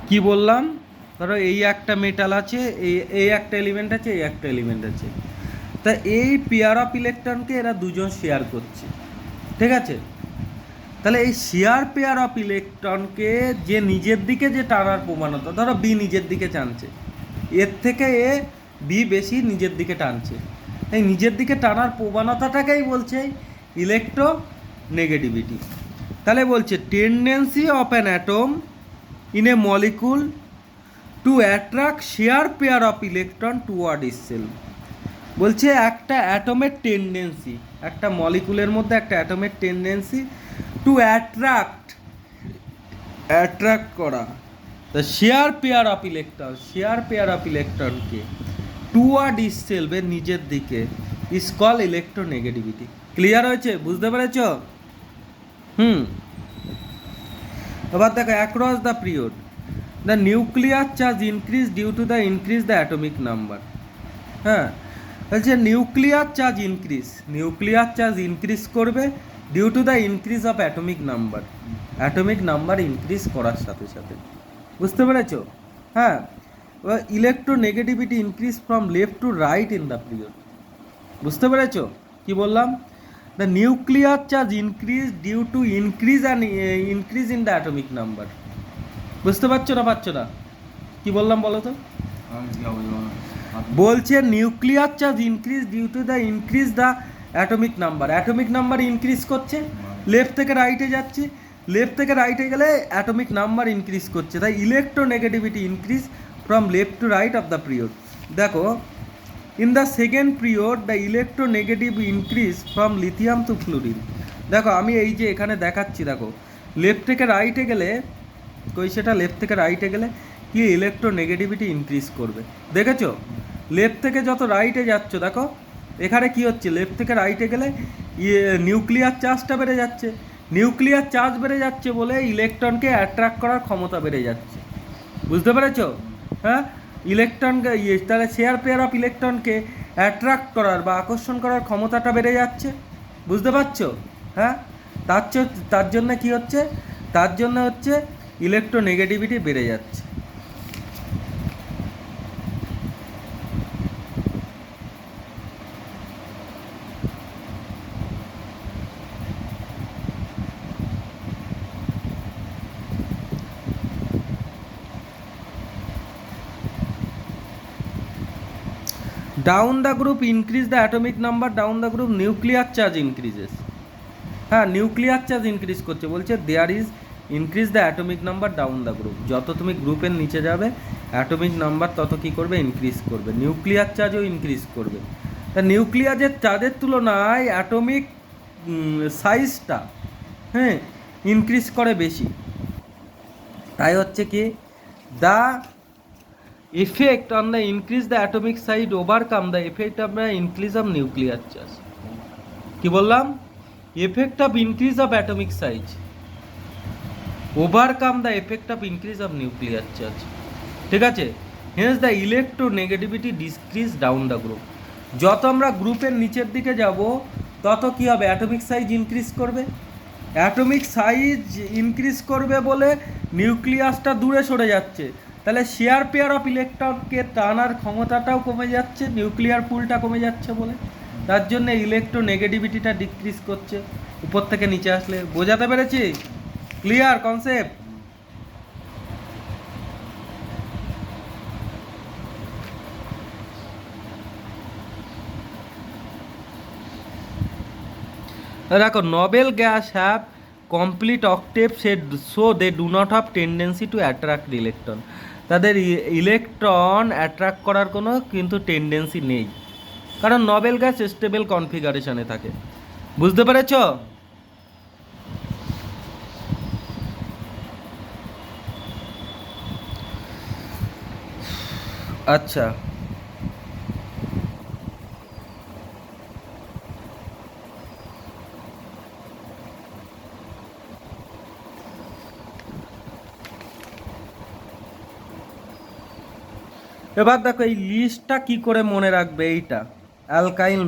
কি বললাম, ধরো এই একটা মেটাল আছে, এই একটা এলিমেন্ট আছে, এই একটা এলিমেন্ট আছে, তা এই পেয়ার অফ ইলেকট্রনকে এরা দুজন শেয়ার করছে, ঠিক আছে? তাহলে এই শেয়ার পেয়ার অফ ইলেকট্রনকে যে নিজের দিকে যে টানার প্রবণতা, ধরো বি নিজের দিকে টানছে, এর থেকে এ বি বেশি নিজের দিকে টানছে, এই নিজের দিকে টানার প্রবণতাটাকেই বলছে ইলেকট্রো নেগেটিভিটি। তাহলে বলছে tendency of an atom in a molecule to attract share pair of electron toward itself. বলছে একটা অ্যাটমের টেন্ডেন্সি, একটা মলিকুলের মধ্যে একটা অ্যাটমের টেন্ডেন্সি টু অ্যাট্রাক্ট করা দ্য শেয়ার পেয়ার অফ ইলেকট্রনকে টুয়ার্ড ইটসেলফ, এর নিজের দিকে, ইজ কল ইলেকট্রোনেগেটিভিটি। ক্লিয়ার হয়েছে? বুঝতে পেরেছ? এবার দেখো across the period the nuclear charge increase due to the increase the atomic number. হ্যাঁ, বলছে নিউক্লিয়ার চার্জ ইনক্রিজ করবে due to the increase of atomic number increase করার সাথে সাথে। বুঝতে পেরেছ? হ্যাঁ, electronegativity increase from left to right in the period. বুঝতে পেরেছ কি বললাম? The nuclear charge increase due to increase in the atomic number. বুঝতে পারছো না? কি বললাম বলো তো? বলছে nuclear charge increase due to the increase the atomic number increase করছে, লেফট থেকে রাইটে যাচ্ছে, লেফট থেকে রাইটে গেলে অ্যাটমিক নাম্বার ইনক্রিজ করছে, তাই electronegativity increase from left to right of the period. দেখো in the second period the electronegative increase from lithium to fluorine. দেখো আমি এই যে এখানে দেখাচ্ছি, দেখো লেফট থেকে রাইটে গেলে সেটা লেফট থেকে রাইটে গেলে কি ইলেকট্রোনেগেটিভিটি ইনক্রিজ করবে, দেখেছো? লেফট থেকে যত রাইটে যাচ্ছ, দেখো এখানে কি হচ্ছে, লেফট থেকে রাইটে গেলে নিউক্লিয়ার চার্জটা বেড়ে যাচ্ছে, নিউক্লিয়ার চার্জ বেড়ে যাচ্ছে বলে ইলেকট্রনকে অ্যাট্রাক্ট করার ক্ষমতা বেড়ে যাচ্ছে। বুঝতে পেরেছো? হ্যাঁ, ইলেকট্রনকে তাহলে শেয়ার পেয়ার অফ ইলেকট্রনকে অ্যাট্রাক্ট করার বা আকর্ষণ করার ক্ষমতাটা বেড়ে যাচ্ছে। বুঝতে পারছো? হ্যাঁ, তার জন্য কি হচ্ছে, তার জন্য হচ্ছে ইলেকট্রোনেগেটিভিটি বেড়ে যাচ্ছে। Down the group increase the atomic number, down the group nuclear charge increases. হ্যাঁ, নিউক্লিয়ার চার্জ ইনক্রিজ করছে, বলছে there is increase the atomic number down the group. যত তুমি গ্রুপের নিচে যাবে অ্যাটমিক নাম্বার তত কী করবে, ইনক্রিজ করবে, নিউক্লিয়ার চার্জও ইনক্রিজ করবে। তা নিউক্লিয়ারের চার্জের তুলনায় অ্যাটমিক সাইজটা হ্যাঁ ইনক্রিজ করে বেশি, তাই হচ্ছে কি the effect on the increase the atomic size overcome the effect of the increase of nuclear charge. কি বললাম? effect of increase of atomic size overcome the effect of increase of nuclear charge. ঠিক আছে? hence the electronegativity decrease down the group. যত আমরা গ্রুপের নিচের দিকে যাব তত কি হবে, অ্যাটমিক সাইজ ইনক্রিজ করবে, অ্যাটমিক সাইজ ইনক্রিজ করবে বলে নিউক্লিয়াসটা দূরে সরে যাচ্ছে, তাহলে শেয়ার পেয়ার অফ ইলেকট্রনকে টানার ক্ষমতাটাও কমে যাচ্ছে, নিউক্লিয়ার পুলটা কমে যাচ্ছে বলে, তার জন্য ইলেকট্রোনেগেটিভিটিটা ডিক্রিজ করছে উপর থেকে নিচে আসলে। বোঝাতে পেরেছি? Clear concept? দেখো noble gas have complete octet said so they do not have tendency to attract electron. তাদের ইলেকট্রন অ্যাট্রাক্ট করার কোনো কিন্তু টেন্ডেন্সি নেই, কারণ নোবেল গ্যাস স্টেবল কনফিগারেশনে থাকে। বুঝতে পেরেছ? আচ্ছা, এবার দেখো এই লিস্টটা কি করে মনে রাখবে, এইটা অ্যালকাইল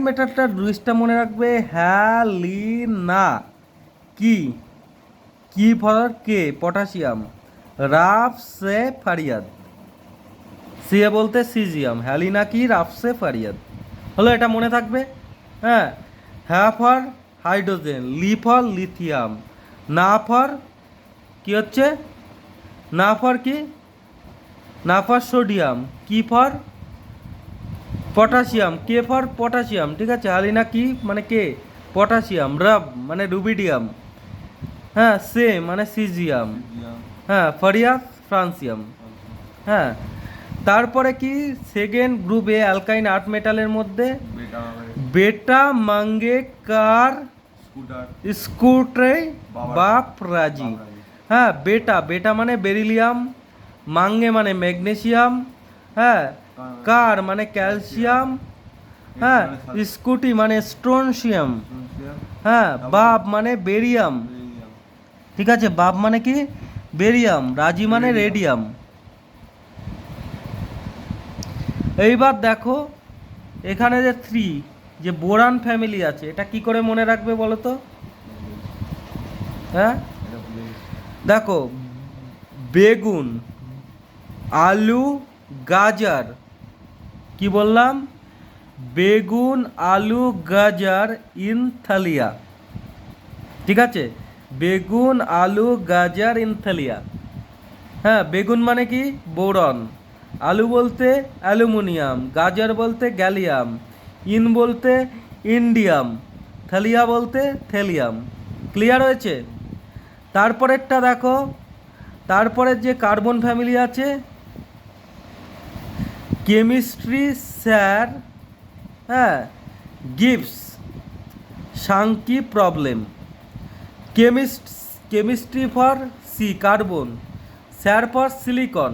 মেটালটার লিস্টটা মনে রাখবে হ্যালিনা কি কি ফর কে পটাশিয়াম, রাফসে ফারিয়াদ, সিএ বলতে সিজিয়াম, হ্যালিনা কি রাফসে ফারিয়াদ, হলো এটা মনে থাকবে। হ্যাঁ, হ্যাঁ for hydrogen, Li for lithium, Na for কি হচ্ছে, না ফর কি, না ফর সোডিয়াম, কি for potassium, K for potassium, ঠিক আছে। হ্যালিনা কি মানে কে, পটাশিয়াম, রাব মানে রুবিডিয়াম, হ্যাঁ, সে মানে সিজিয়াম, হ্যাঁ, ফারিয়াদ ফ্রান্সিয়াম। হ্যাঁ, তারপরে কি সেকেন্ড গ্রুপে অ্যালকাইন আর্ট মেটালের মধ্যে বেটা মাঙ্গেকার স্কুট্রে বা প্রাজি। হ্যাঁ, বেটা, বেটা মানে বেরিলিয়াম, মাঙ্গে মানে ম্যাগনেসিয়াম, হ্যাঁ, কার মানে ক্যালসিয়াম, হ্যাঁ, স্কুটি মানে স্ট্রোনশিয়াম, হ্যাঁ, বাব মানে বেরিয়াম, ঠিক আছে, বাব মানে কি বেরিয়াম, রাজি মানে রেডিয়াম। এইবার দেখো এখানে যে থ্রি যে বোরান ফ্যামিলি আছে, এটা কি করে মনে রাখবে বলো তো? হ্যাঁ, দেখো বেগুন, আলু, গাজর, কি বললাম, বেগুন, আলু, গাজর ইন থালিয়া, ঠিক আছে, বেগুন, আলু, গাজর ইন থালিয়া। হ্যাঁ, বেগুন মানে কি বোরন, আলু বলতে অ্যালুমিনিয়াম, গাজর বলতে গ্যালিয়াম, ইন বলতে ইন্ডিয়াম, থালিয়া বলতে থেলিয়াম। ক্লিয়ার হয়েছে? তারপরেরটা দেখো, তারপরের যে কার্বন ফ্যামিলি আছে, কেমিস্ট্রি স্যার, হ্যাঁ, গিভস সাংকি problem, chemistry for C carbon, sir for silicon,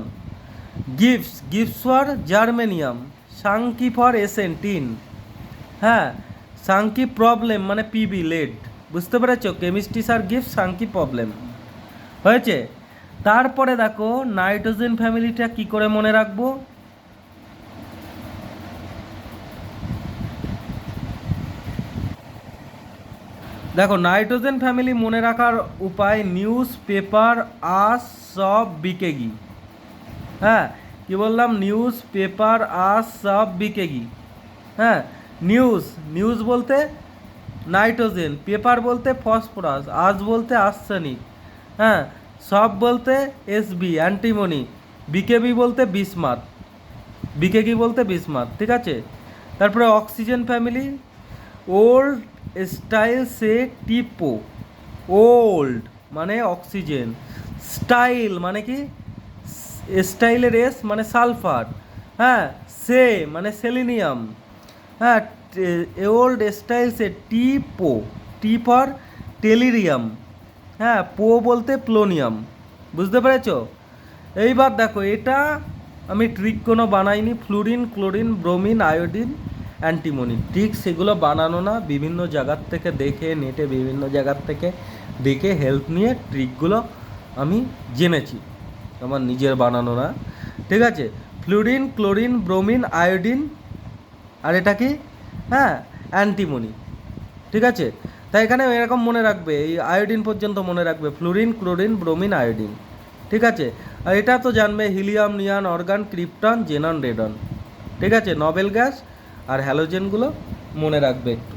gives for germanium, সাংকি ফর এসেন টিন। হ্যাঁ, সাংকি প্রবলেম মানে পিবি লেড, বুঝতে পেরেছ? কেমিস্ট্রি স্যার গিভস সাংকি প্রবলেম হয়েছে। তারপরে দেখো নাইট্রোজেন ফ্যামিলিটা কি করে মনে রাখবো, দেখো নাইট্রোজেন ফ্যামিলি মনে রাখার উপায়, নিউজ পেপার আস সব বিকেগি। হ্যাঁ, কি বললাম, নিউজ পেপার আস সব বিকেগি। হ্যাঁ, নিউজ বলতে নাইট্রোজেন, পেপার বলতে ফসফরাস, আজ বলতে আর্সেনিক, হ্যাঁ, সব বলতে এসবি অ্যান্টিমনি, বিকেবি বলতে বিসমাথ, বিকেগি বলতে বিসমাথ, ঠিক আছে। তারপরে অক্সিজেন ফ্যামিলি, ওল্ড স্টাইল সে টিপো, ওল্ড মানে অক্সিজেন, স্টাইল মানে কি, স্টাইলের এস মানে সালফার, হ্যাঁ, সে মানে সেলিনিয়াম, হ্যাঁ, ওল্ড স্টাইল সে টিপো, টি ফর টেলিরিয়াম, হ্যাঁ, পো বলতে প্লোনিয়াম, বুঝতে পেরেছ? এইবার দেখো এটা আমি ট্রিক কোনো বানাইনি, fluorine, chlorine, bromine, iodine, antimony, ঠিক সেগুলো বানানো না, বিভিন্ন জায়গার থেকে দেখে, নেটে বিভিন্ন জায়গার থেকে দেখে হেল্প নিয়ে ট্রিকগুলো আমি জেনেছি, আমার নিজের বানানো না, ঠিক আছে। ফ্লুরিন, ক্লোরিন, ব্রোমিন, আয়োডিন, আর এটা কি, হ্যাঁ, অ্যান্টিমনি, ঠিক আছে। তাই এখানে এরকম মনে রাখবে, এই আয়োডিন পর্যন্ত মনে রাখবে, ফ্লুরিন, ক্লোরিন, ব্রোমিন, আয়োডিন, ঠিক আছে। আর এটা তো জানবে helium, নিয়ান, organ, krypton, xenon, radon, ঠিক আছে। নোবেল গ্যাস আর হ্যালোজেনগুলো মনে রাখবে একটু।